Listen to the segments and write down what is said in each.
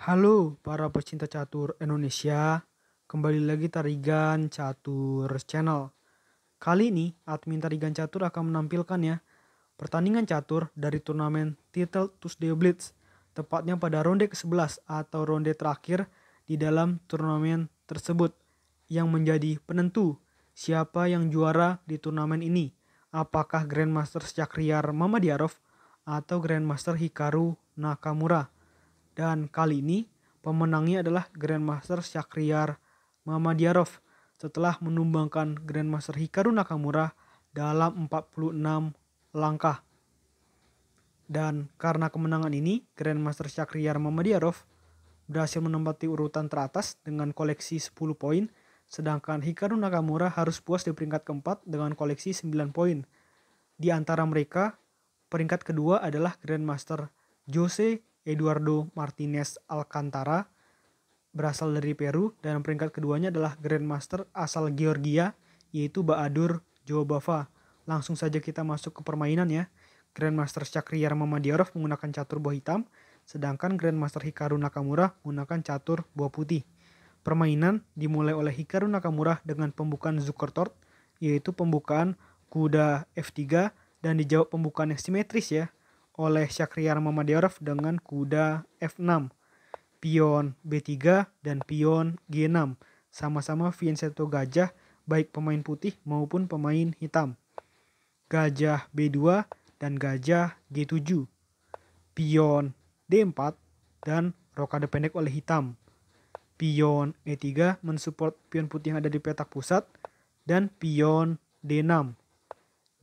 Halo para pecinta catur Indonesia, kembali lagi Tarigan Catur Channel. Kali ini admin Tarigan Catur akan menampilkan ya pertandingan catur dari turnamen Title Tuesday Blitz, tepatnya pada ronde ke-11 atau ronde terakhir di dalam turnamen tersebut yang menjadi penentu siapa yang juara di turnamen ini. Apakah Grandmaster Syakhriyar Mamadiarov atau Grandmaster Hikaru Nakamura. Dan kali ini pemenangnya adalah Grandmaster Syakhriyar Mamadiarov setelah menumbangkan Grandmaster Hikaru Nakamura dalam 46 langkah. Dan karena kemenangan ini, Grandmaster Syakhriyar Mamadiarov berhasil menempati urutan teratas dengan koleksi 10 poin, sedangkan Hikaru Nakamura harus puas di peringkat keempat dengan koleksi 9 poin. Di antara mereka, peringkat kedua adalah Grandmaster Jose Eduardo Martinez Alcantara berasal dari Peru, dan peringkat keduanya adalah Grandmaster asal Georgia yaitu Baadur Jobava. Langsung saja kita masuk ke permainan ya. Grandmaster Syakhriyar Mamadiarov menggunakan catur buah hitam, sedangkan Grandmaster Hikaru Nakamura menggunakan catur buah putih. Permainan dimulai oleh Hikaru Nakamura dengan pembukaan Zukertort, yaitu pembukaan kuda F3, dan dijawab pembukaan yang simetris ya oleh Syakhriyar Mamadiarov dengan kuda F6, pion B3, dan pion G6. Sama-sama fianchetto gajah baik pemain putih maupun pemain hitam. Gajah B2 dan gajah G7. Pion D4 dan rokade pendek oleh hitam. Pion E3 mensupport pion putih yang ada di petak pusat, dan pion D6.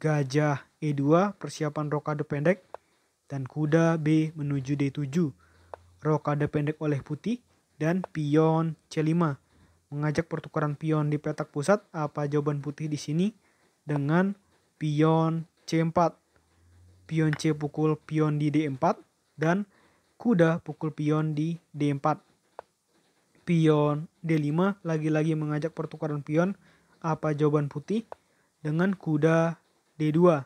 Gajah E2 persiapan rokade pendek, dan kuda B menuju D7. Rokade pendek oleh putih, dan pion C5 mengajak pertukaran pion di petak pusat. Apa jawaban putih di sini? Dengan pion C4. Pion C pukul pion di D4 dan kuda pukul pion di D4. Pion D5 lagi-lagi mengajak pertukaran pion. Apa jawaban putih? Dengan kuda D2.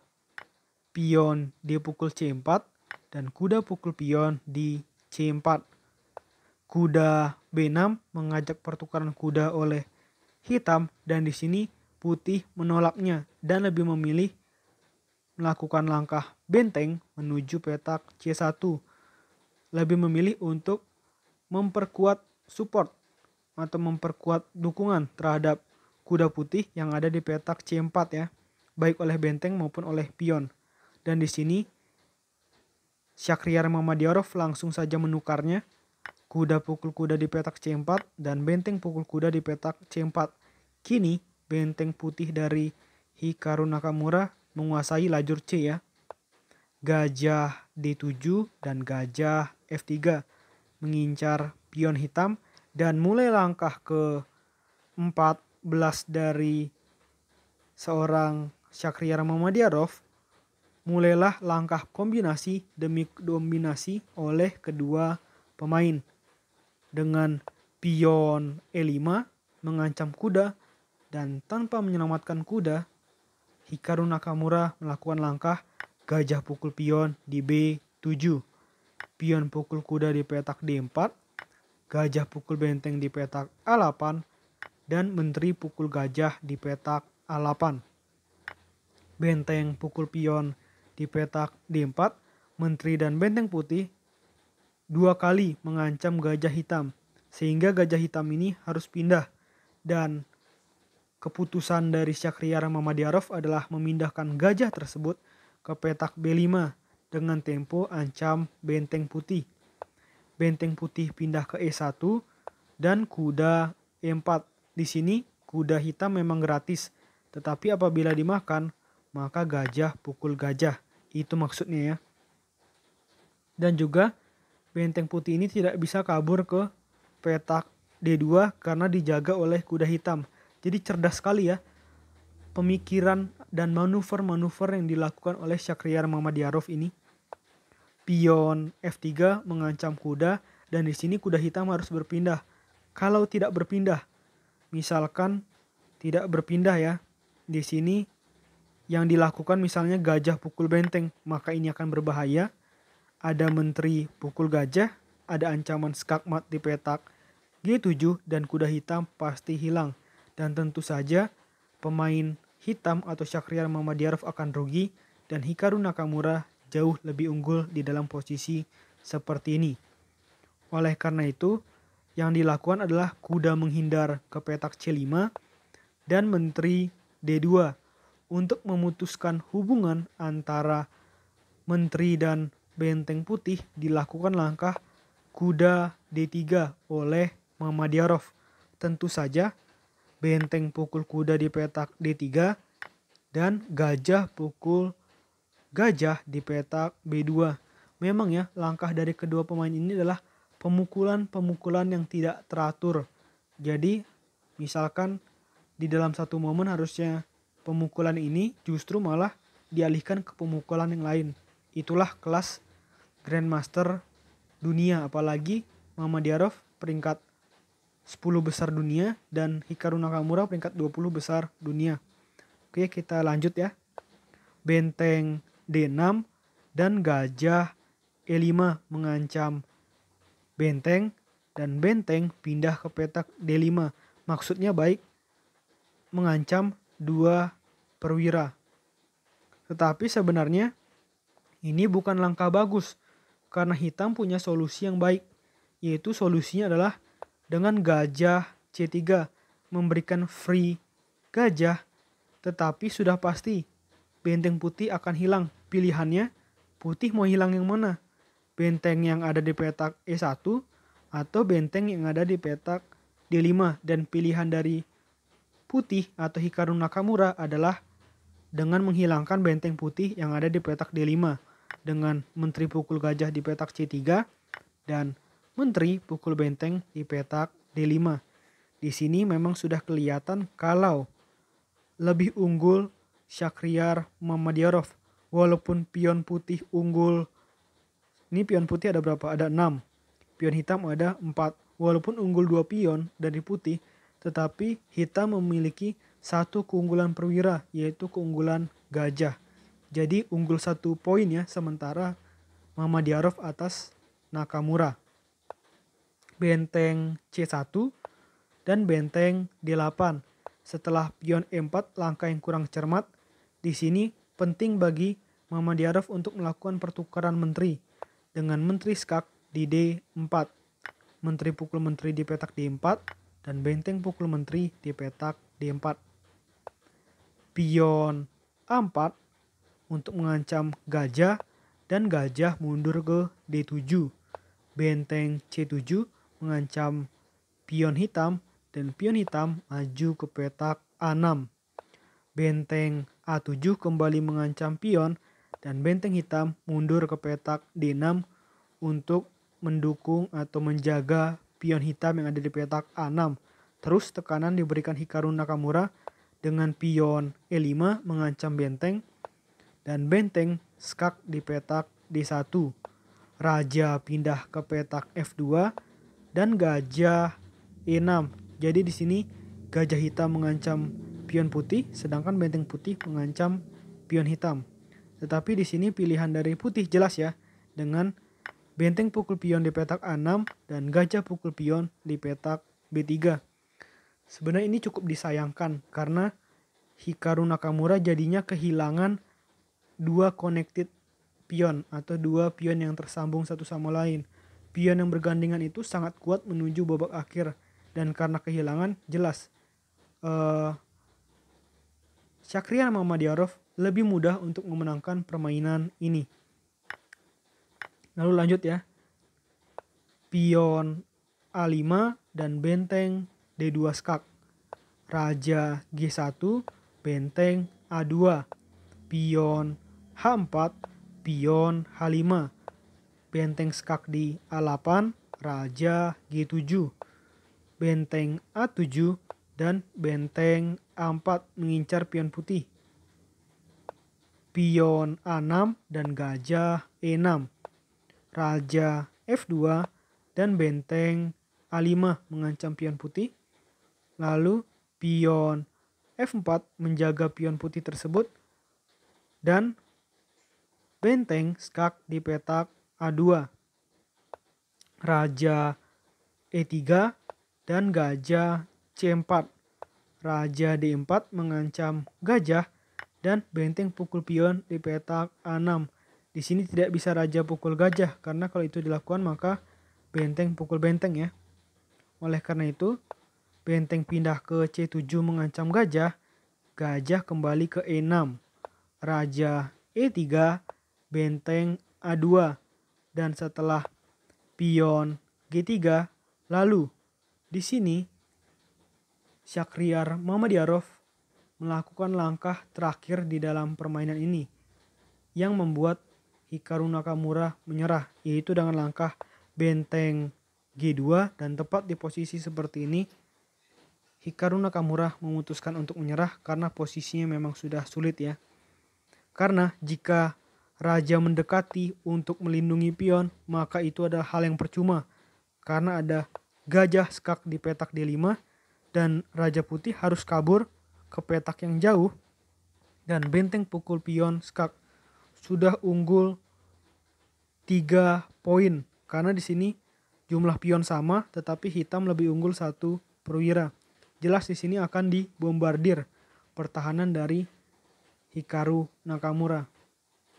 Pion D pukul C4 dan kuda pukul pion di C4. Kuda B6 mengajak pertukaran kuda oleh hitam, dan di sini putih menolaknya dan lebih memilih melakukan langkah benteng menuju petak C1. Lebih memilih untuk memperkuat support atau memperkuat dukungan terhadap kuda putih yang ada di petak C4 ya, baik oleh benteng maupun oleh pion. Dan di sini Syakhriyar Mamadiarov langsung saja menukarnya. Kuda pukul kuda di petak C4 dan benteng pukul kuda di petak C4. Kini benteng putih dari Hikaru Nakamura menguasai lajur C ya. Gajah D7 dan gajah F3 mengincar pion hitam, dan mulai langkah ke-14 dari seorang Syakhriyar Mamadiarov, mulailah langkah kombinasi demi dominasi oleh kedua pemain. Dengan pion E5 mengancam kuda, dan tanpa menyelamatkan kuda, Hikaru Nakamura melakukan langkah gajah pukul pion di B7. Pion pukul kuda di petak D4, gajah pukul benteng di petak A8, dan menteri pukul gajah di petak A8. Benteng pukul pion di petak D4, menteri dan benteng putih dua kali mengancam gajah hitam, sehingga gajah hitam ini harus pindah. Dan keputusan dari Syakhriyar Mamadiarov adalah memindahkan gajah tersebut ke petak B5 dengan tempo ancam benteng putih. Benteng putih pindah ke E1 dan kuda E4. Di sini kuda hitam memang gratis, tetapi apabila dimakan maka gajah pukul gajah. Itu maksudnya ya. Dan juga benteng putih ini tidak bisa kabur ke petak D2 karena dijaga oleh kuda hitam. Jadi cerdas sekali ya pemikiran dan manuver-manuver yang dilakukan oleh Syakhriyar Mamadiarov ini. Pion F3 mengancam kuda, dan di sini kuda hitam harus berpindah. Kalau tidak berpindah, misalkan tidak berpindah ya, di sini yang dilakukan misalnya gajah pukul benteng, maka ini akan berbahaya. Ada menteri pukul gajah, ada ancaman skakmat di petak G7 dan kuda hitam pasti hilang. Dan tentu saja pemain hitam atau Shahriar Mamadiarov akan rugi dan Hikaru Nakamura jauh lebih unggul di dalam posisi seperti ini. Oleh karena itu, yang dilakukan adalah kuda menghindar ke petak C5 dan menteri D2 untuk memutuskan hubungan antara menteri dan benteng putih. Dilakukan langkah kuda D3 oleh Mamadiarov. Tentu saja benteng pukul kuda di petak D3 dan gajah pukul gajah di petak B2. Memang ya, langkah dari kedua pemain ini adalah pemukulan-pemukulan yang tidak teratur. Jadi misalkan di dalam satu momen harusnya pemukulan ini justru malah dialihkan ke pemukulan yang lain. Itulah kelas Grandmaster dunia, apalagi Mamadiarov peringkat 10 besar dunia dan Hikaru Nakamura peringkat 20 besar dunia. Oke, kita lanjut ya. Benteng D6 dan gajah E5 mengancam benteng dan benteng pindah ke petak D5. Maksudnya baik mengancam dua perwira. Tetapi sebenarnya ini bukan langkah bagus karena hitam punya solusi yang baik, yaitu solusinya adalah dengan gajah C3 memberikan free gajah, tetapi sudah pasti benteng putih akan hilang. Pilihannya putih mau hilang yang mana? Benteng yang ada di petak E1 atau benteng yang ada di petak D5, dan pilihan dari putih atau Hikaru Nakamura adalah dengan menghilangkan benteng putih yang ada di petak D5 dengan menteri pukul gajah di petak C3 dan menteri pukul benteng di petak D5. Di sini memang sudah kelihatan kalau lebih unggul Shahriar Mamadiarov. Walaupun pion putih unggul, ini pion putih ada berapa? Ada 6. Pion hitam ada 4. Walaupun unggul 2 pion dari putih, tetapi hitam memiliki satu keunggulan perwira, yaitu keunggulan gajah. Jadi unggul 1 poin ya, sementara Mamadiarov atas Nakamura. Benteng C1 dan benteng D8. Setelah pion E4, langkah yang kurang cermat. Di sini penting bagi Mamadiarov untuk melakukan pertukaran menteri dengan menteri skak di D4. Menteri pukul menteri di petak D4 dan benteng pukul menteri di petak D4. Pion A4 untuk mengancam gajah dan gajah mundur ke D7. Benteng C7 mengancam pion hitam dan pion hitam maju ke petak A6. Benteng A7 kembali mengancam pion dan benteng hitam mundur ke petak D6 untuk mendukung atau menjaga pion hitam yang ada di petak A6. Terus tekanan diberikan Hikaru Nakamura dengan pion E5 mengancam benteng dan benteng skak di petak D1. Raja pindah ke petak F2 dan gajah E6. Jadi di sini gajah hitam mengancam pion putih, sedangkan benteng putih mengancam pion hitam. Tetapi di sini pilihan dari putih jelas ya, dengan benteng pukul pion di petak A6 dan gajah pukul pion di petak B3. Sebenarnya ini cukup disayangkan karena Hikaru Nakamura jadinya kehilangan dua connected pion atau dua pion yang tersambung satu sama lain. Pion yang bergandengan itu sangat kuat menuju babak akhir, dan karena kehilangan jelas Shahriar Mamadiarov lebih mudah untuk memenangkan permainan ini. Lalu lanjut ya. Pion A5 dan benteng D2 skak. Raja G1, benteng A2. Pion H4, pion H5. Benteng skak di A8, raja G7. Benteng A7 dan benteng A4 mengincar pion putih. Pion A6 dan gajah E6. Raja F2 dan benteng A5 mengancam pion putih. Lalu pion F4 menjaga pion putih tersebut. Dan benteng skak di petak A2. Raja E3, dan gajah C4. Raja D4 mengancam gajah dan benteng pukul pion di petak A6. Di sini tidak bisa raja pukul gajah karena kalau itu dilakukan maka benteng pukul benteng ya. Oleh karena itu, benteng pindah ke C7 mengancam gajah, gajah kembali ke E6. Raja E3, benteng A2, dan setelah pion G3, lalu di sini Shahryar Mamedyarov melakukan langkah terakhir di dalam permainan ini yang membuat Hikaru Nakamura menyerah, yaitu dengan langkah benteng G2, dan tepat di posisi seperti ini Hikaru Nakamura memutuskan untuk menyerah karena posisinya memang sudah sulit ya. Karena jika raja mendekati untuk melindungi pion, maka itu adalah hal yang percuma karena ada gajah skak di petak D5 dan raja putih harus kabur ke petak yang jauh, dan benteng pukul pion skak sudah unggul 3 poin karena di sini jumlah pion sama tetapi hitam lebih unggul 1 perwira. Jelas di sini akan dibombardir pertahanan dari Hikaru Nakamura.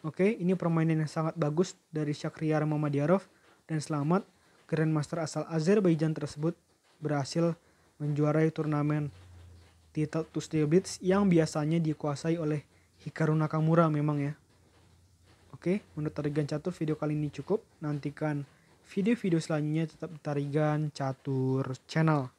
Oke, ini permainan yang sangat bagus dari Shahryar Mamedyarov, dan selamat, Grandmaster asal Azerbaijan tersebut berhasil menjuarai turnamen Title Tuesday Blitz yang biasanya dikuasai oleh Hikaru Nakamura memang ya. Oke, menurut Tarigan Catur video kali ini cukup. Nantikan video-video selanjutnya tetap di Tarigan Catur Channel.